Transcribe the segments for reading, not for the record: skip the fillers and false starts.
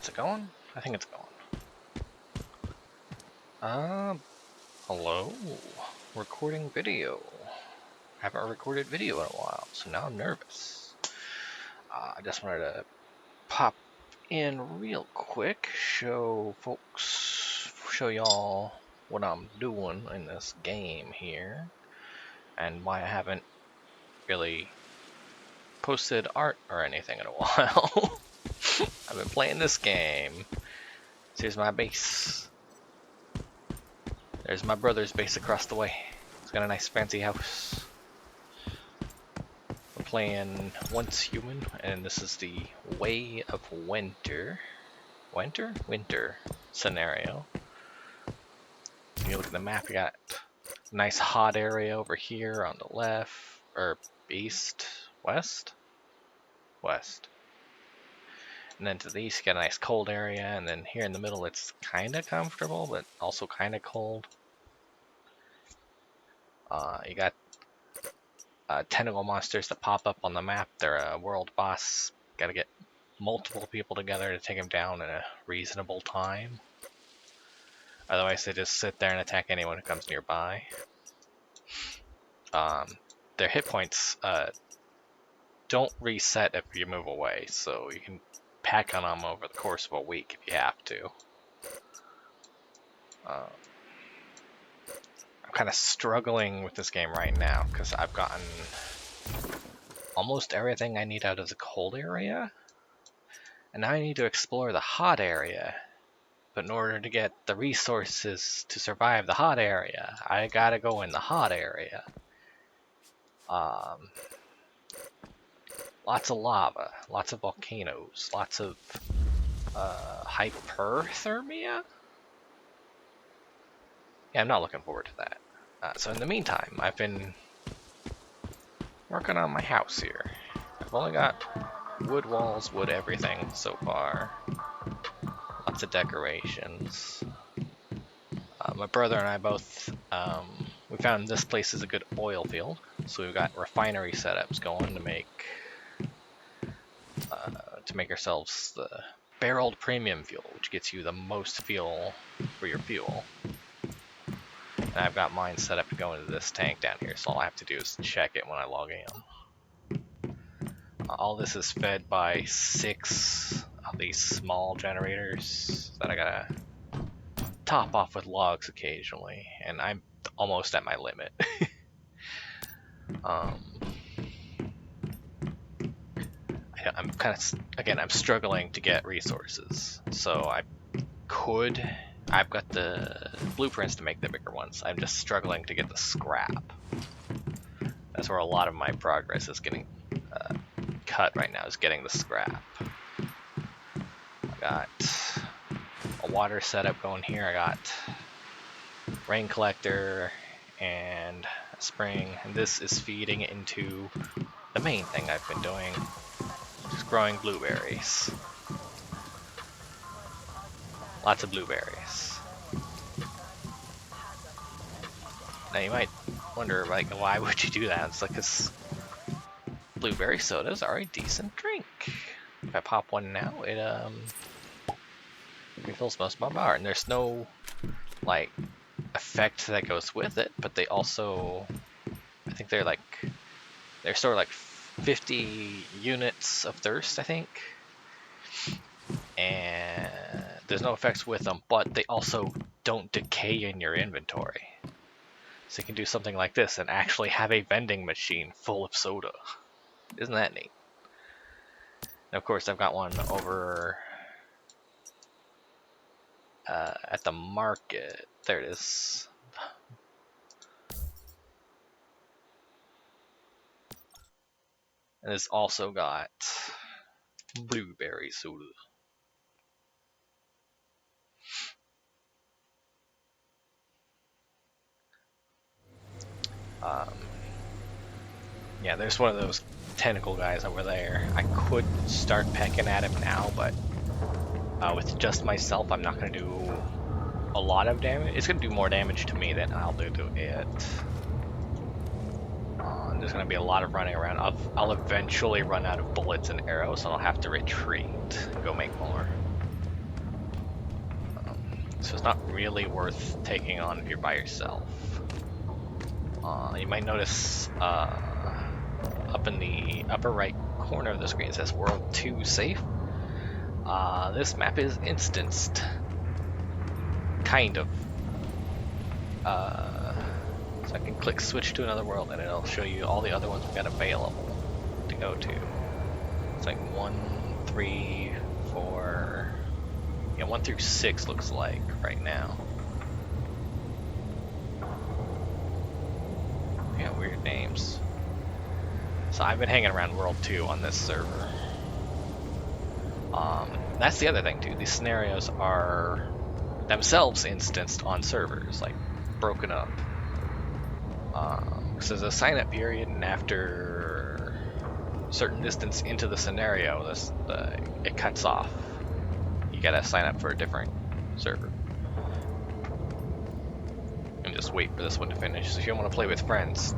it going? I think it's going. Hello? Recording video. Haven't recorded video in a while, so now I'm nervous. I just wanted to pop in real quick, show y'all what I'm doing in this game here, and why I haven't really posted art or anything in a while. I've been playing this game. Here's my base. There's my brother's base across the way. He's got a nice fancy house. We're playing Once Human, and this is the Way of Winter. Winter scenario. You look at the map, you got a nice hot area over here on the left, or east, west? West. And then to the east, you got a nice cold area, and then here in the middle, it's kind of comfortable, but also kind of cold. You got tentacle monsters that pop up on the map. They're a world boss. Got to get multiple people together to take them down in a reasonable time. Otherwise, they just sit there and attack anyone who comes nearby. Their hit points don't reset if you move away, so you can pack on them over the course of a week if you have to. I'm kind of struggling with this game right now because I've gotten almost everything I need out of the cold area, and now I need to explore the hot area. But in order to get the resources to survive the hot area, I gotta go in the hot area. Lots of lava, lots of volcanoes, lots of hyperthermia. Yeah, I'm not looking forward to that. So in the meantime, I've been working on my house here. I've only got wood walls, wood everything so far. Lots of decorations. My brother and I both, we found this place is a good oil field, so we've got refinery setups going to make ourselves the barreled premium fuel, which gets you the most fuel for your fuel. And I've got mine set up to go into this tank down here, so all I have to do is check it when I log in. All this is fed by 6 of these small generators that I gotta top off with logs occasionally, and I'm almost at my limit. I'm kind of, again, I'm struggling to get resources, so I've got the blueprints to make the bigger ones. I'm just struggling to get the scrap. That's where a lot of my progress is getting cut right now, is getting the scrap. I got a water setup going here. I got rain collector and a spring, and this is feeding into the main thing I've been doing, just growing blueberries. Lots of blueberries. Now you might wonder, like, why would you do that? It's like, this blueberry sodas are a decent drink. If I pop one now, it refills most of my bar, and there's no like effect that goes with it. But they also, I think they're sort of like 50 units of thirst, I think. And there's no effects with them, but they also don't decay in your inventory. So you can do something like this and actually have a vending machine full of soda. Isn't that neat? And of course, I've got one over at the market. There it is. And it's also got blueberry soda. Yeah, there's one of those tentacle guys over there. I could start pecking at him now, but with just myself, I'm not going to do a lot of damage. It's going to do more damage to me than I'll do to it. There's going to be a lot of running around. I'll eventually run out of bullets and arrows, and I'll have to retreat and go make more. So it's not really worth taking on if you're by yourself. You might notice up in the upper right corner of the screen it says World 2 Safe. This map is instanced. Kind of. So I can click switch to another world and it'll show you all the other ones we've got available to go to. It's like 1, 3, 4... Yeah, 1 through 6 looks like right now. Yeah, weird names. So I've been hanging around World 2 on this server. That's the other thing too. These scenarios are themselves instanced on servers, like broken up. So there's a sign-up period, and after a certain distance into the scenario, it cuts off. You gotta sign up for a different server. And just wait for this one to finish. So if you want to play with friends,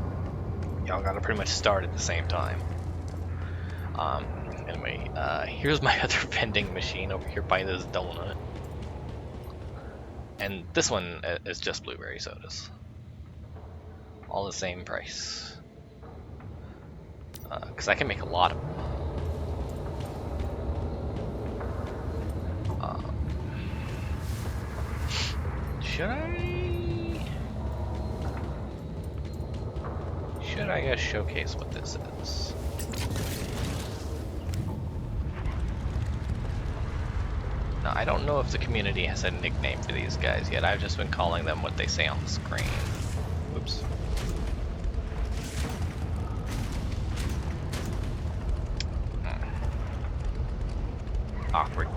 y'all gotta pretty much start at the same time. Anyway, here's my other vending machine over here by this donut. And this one is just blueberry sodas. All the same price. Because I can make a lot of them. Should I showcase what this is? Now, I don't know if the community has a nickname for these guys yet. I've just been calling them what they say on the screen. Oops. Awkward.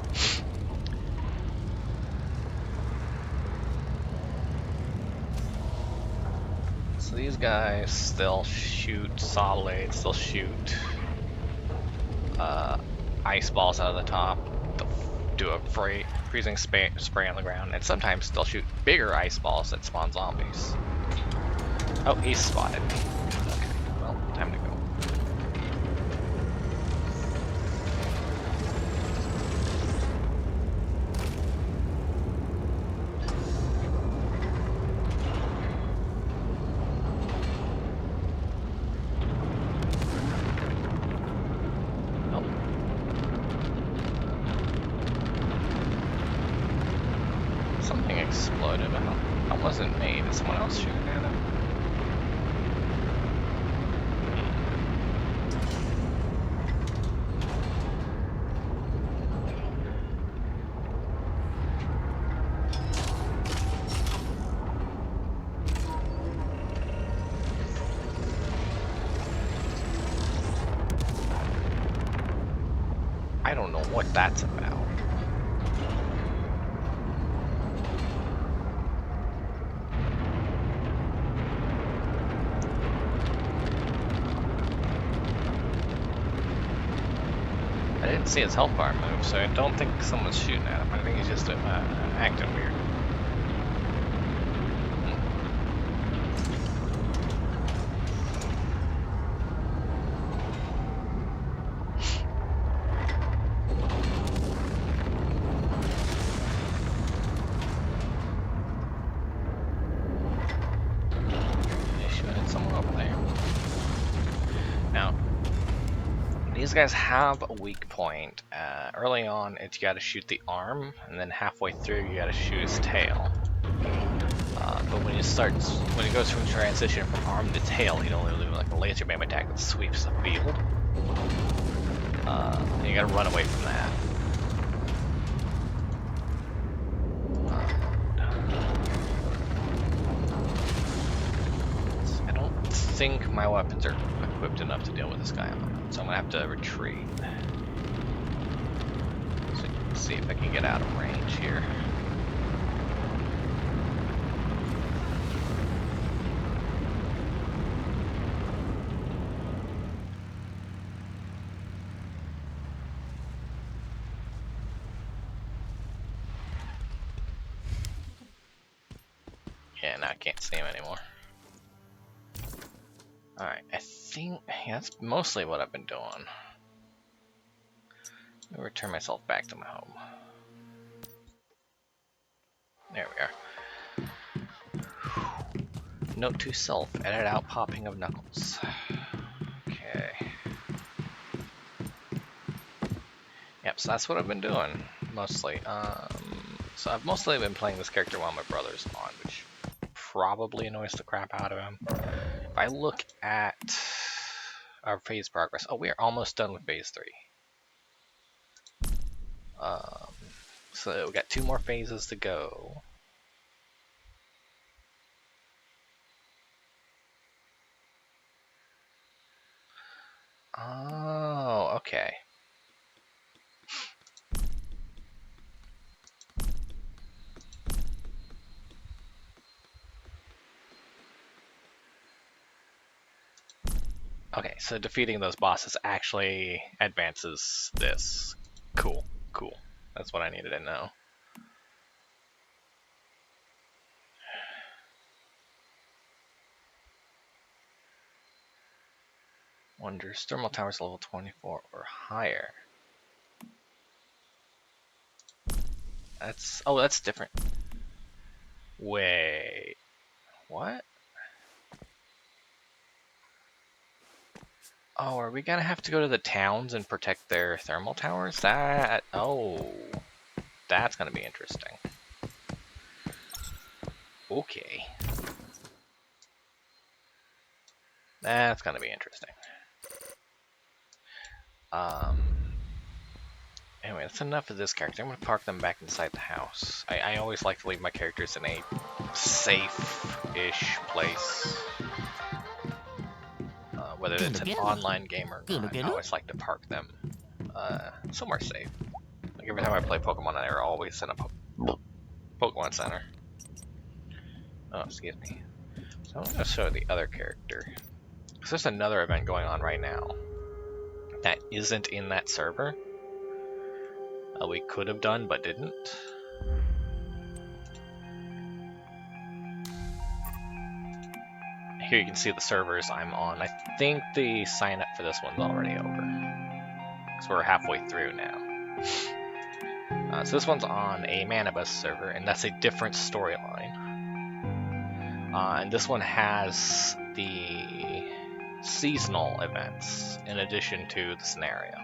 So these guys, they'll shoot solids, they'll shoot ice balls out of the top, they'll do a freezing spray on the ground, and sometimes they'll shoot bigger ice balls that spawn zombies. Oh, he's spotted me. Okay, well, time to go. Something exploded. That wasn't me. Did someone else shoot at him? I don't know what that's about. I didn't see his health bar move, so I don't think someone's shooting at him. I think he's just acting weird. These guys have a weak point. Early on, you gotta shoot the arm, and then halfway through, you gotta shoot his tail. But when it goes from transition from arm to tail, you only do like a laser beam attack that sweeps the field. And you gotta run away from that. I don't think my weapons are equipped enough to deal with this guy, so I'm gonna have to retreat. So let's see if I can get out of range here. Yeah, now I can't see him anymore. Alright, I think that's mostly what I've been doing. I'll return myself back to my home. There we are. Note to self, edit out popping of knuckles. Okay. Yep, so that's what I've been doing, mostly. So I've mostly been playing this character while my brother's on, which probably annoys the crap out of him. If I look at our phase progress, oh, we are almost done with phase 3. So we got 2 more phases to go. Oh, okay. Okay, so defeating those bosses actually advances this. Cool, cool. That's what I needed to know. Wonders, thermal towers level 24 or higher. That's different. Wait, what? Oh, are we gonna have to go to the towns and protect their thermal towers? That's gonna be interesting. Okay. That's gonna be interesting. Anyway, that's enough of this character. I'm gonna park them back inside the house. I always like to leave my characters in a safe-ish place. Whether it's an online game or not, I always like to park them somewhere safe. Like every time I play Pokemon, I always send a Pokemon Center. Oh, excuse me. So I'm gonna show the other character. So there's another event going on right now that isn't in that server. We could have done, but didn't. Here you can see the servers I'm on. I think the sign up for this one's already over, because we're halfway through now. So this one's on a Manibus server, and that's a different storyline. And this one has the seasonal events in addition to the scenario.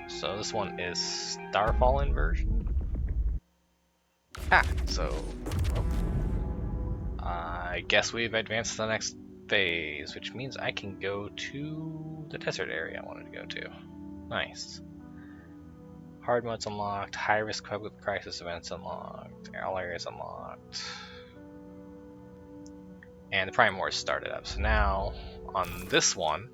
So this one is Starfall inversion. So I guess we've advanced to the next phase, which means I can go to the desert area I wanted to go to. Nice. Hard mode's unlocked, high risk public crisis events unlocked, all areas unlocked. And the Prime Wars started up. So now on this one,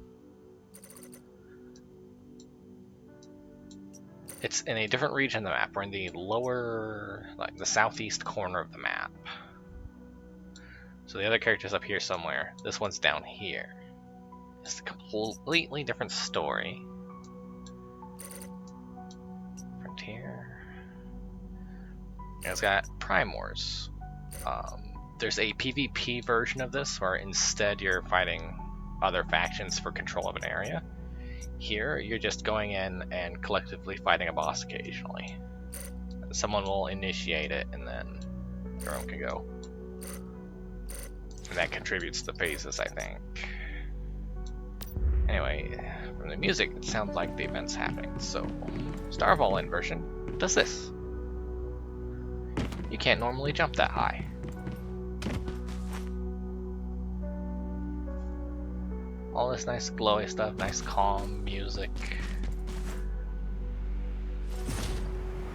it's in a different region of the map. We're in the lower, like the southeast corner of the map. So the other character's up here somewhere. This one's down here. It's a completely different story. Frontier. And it's got Prime Wars. There's a PvP version of this where instead you're fighting other factions for control of an area. Here, you're just going in and collectively fighting a boss occasionally. Someone will initiate it, and then everyone can go. And that contributes to the phases, I think. Anyway, from the music, it sounds like the event's happening. So, Starfall inversion does this. You can't normally jump that high. All this nice glowy stuff, nice calm music.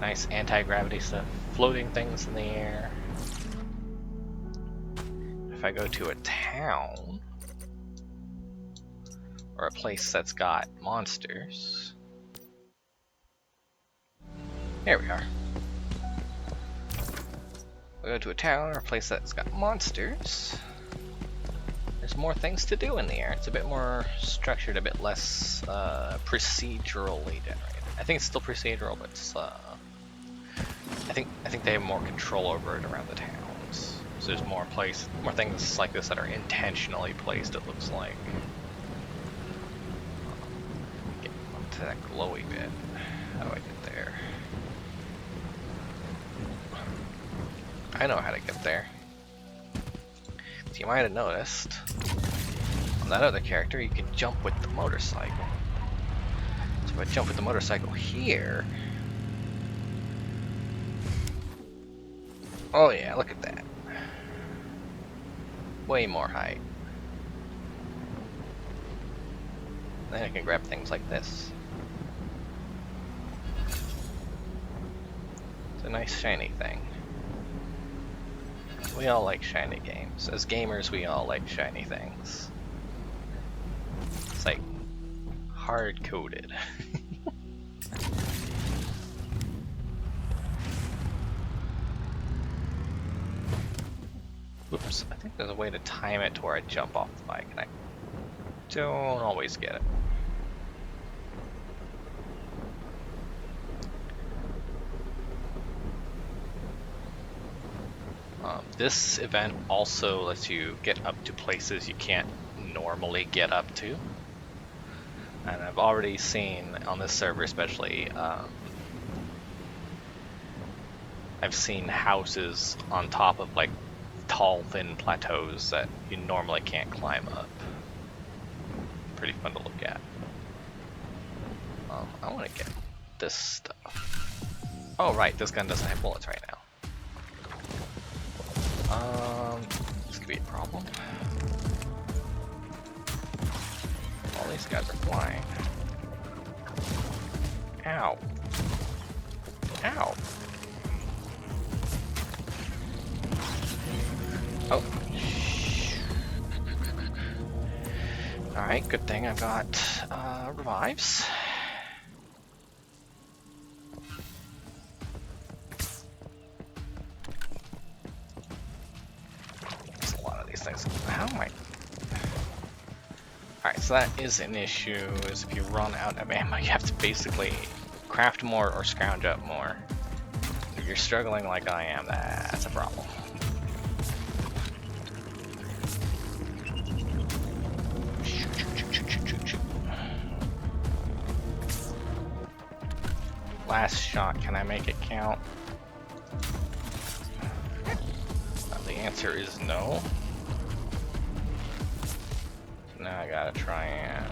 Nice anti-gravity stuff, floating things in the air. If I go to a town, or a place that's got monsters. Here we are. We go to a town or a place that's got monsters. There's more things to do in the air. It's a bit more structured, a bit less procedurally generated. I think it's still procedural, but it's, I think they have more control over it around the towns. So there's more things like this that are intentionally placed. It looks like. Get up to that glowy bit. How do I get there? I know how to get there. So you might have noticed, on that other character, you can jump with the motorcycle. So if I jump with the motorcycle here... Oh yeah, look at that. Way more height. Then I can grab things like this. It's a nice shiny thing. We all like shiny games. As gamers, we all like shiny things. It's like hard-coded. Oops, I think there's a way to time it to where I jump off the bike, and I don't always get it. This event also lets you get up to places you can't normally get up to. And I've already seen, on this server especially, I've seen houses on top of like tall, thin plateaus that you normally can't climb up. Pretty fun to look at. I want to get this stuff. Oh right, this gun doesn't have bullets right now. This could be a problem. All these guys are flying. Ow. Ow. Oh. Alright, good thing I've got revives. There's a lot of these things. How am I? Alright, so that is an issue, is if you run out of ammo, you have to basically craft more or scrounge up more. If you're struggling like I am, that's a problem. Last shot, can I make it count? The answer is no. Now I gotta try and...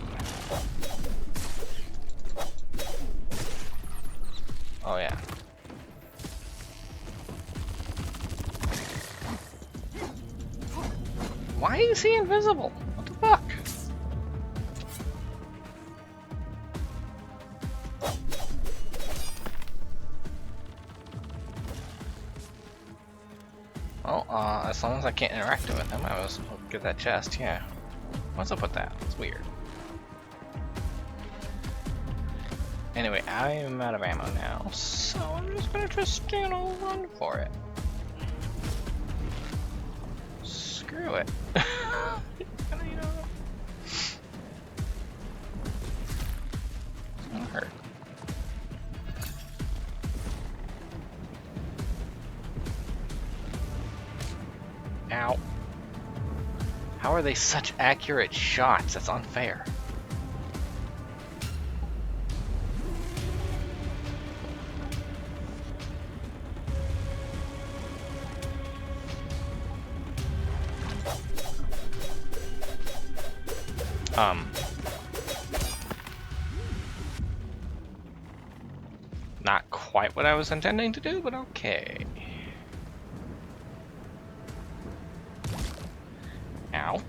Oh yeah. Why is he invisible? What the fuck? Well, as long as I can't interact with him, I was able to get that chest, yeah. What's up with that? It's weird. Anyway, I am out of ammo now, so I'm just gonna run for it. Screw it. It's gonna hurt. Ow. How are they such accurate shots? That's unfair. Not quite what I was intending to do, but okay. Ow.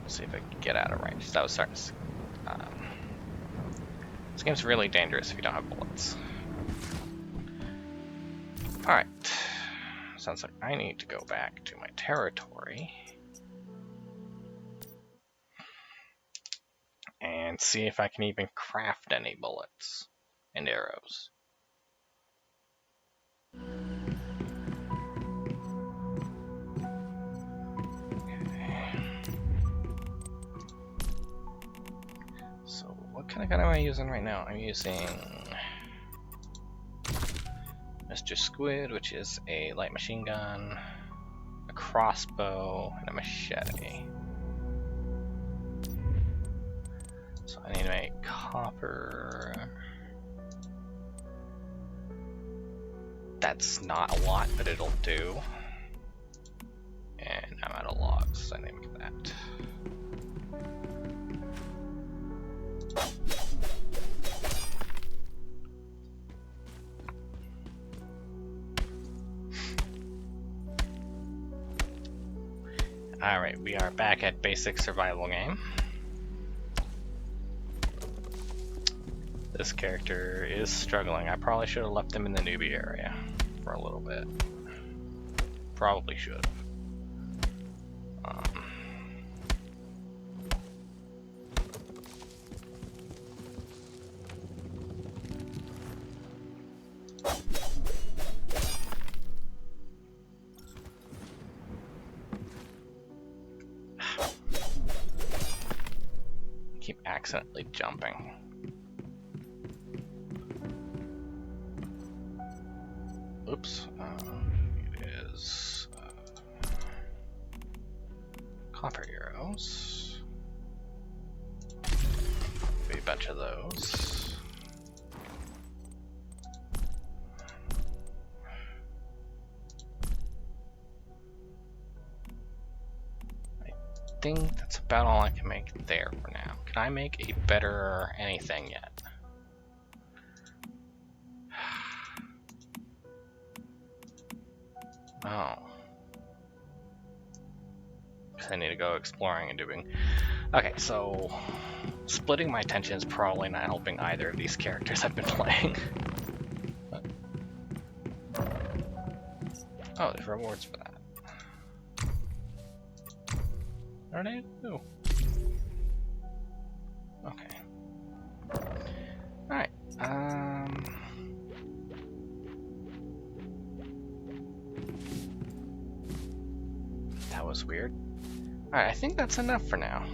Let's see if I can get out of range. That was starting to... this game's really dangerous if you don't have bullets. Alright. Sounds like I need to go back to my territory and see if I can even craft any bullets and arrows. So what kind of gun am I using right now? I'm using Mr. Squid, which is a light machine gun, a crossbow, and a machete. So I need to make copper. That's not a lot, but it'll do. And I'm out of logs, so I need to make that. Alright, we are back at basic survival game. This character is struggling. I probably should have left him in the newbie area for a little bit. Probably should have. Keep accidentally jumping. Oops. It is copper arrows. Maybe a bunch of those. I think that's about all I can make there for now. Can I make a better anything yet? Oh. I need to go exploring and doing. Okay, so splitting my attention is probably not helping either of these characters I've been playing. Oh, there's rewards for that. Are they? Ooh. Okay. Alright. That was weird. Alright, I think that's enough for now.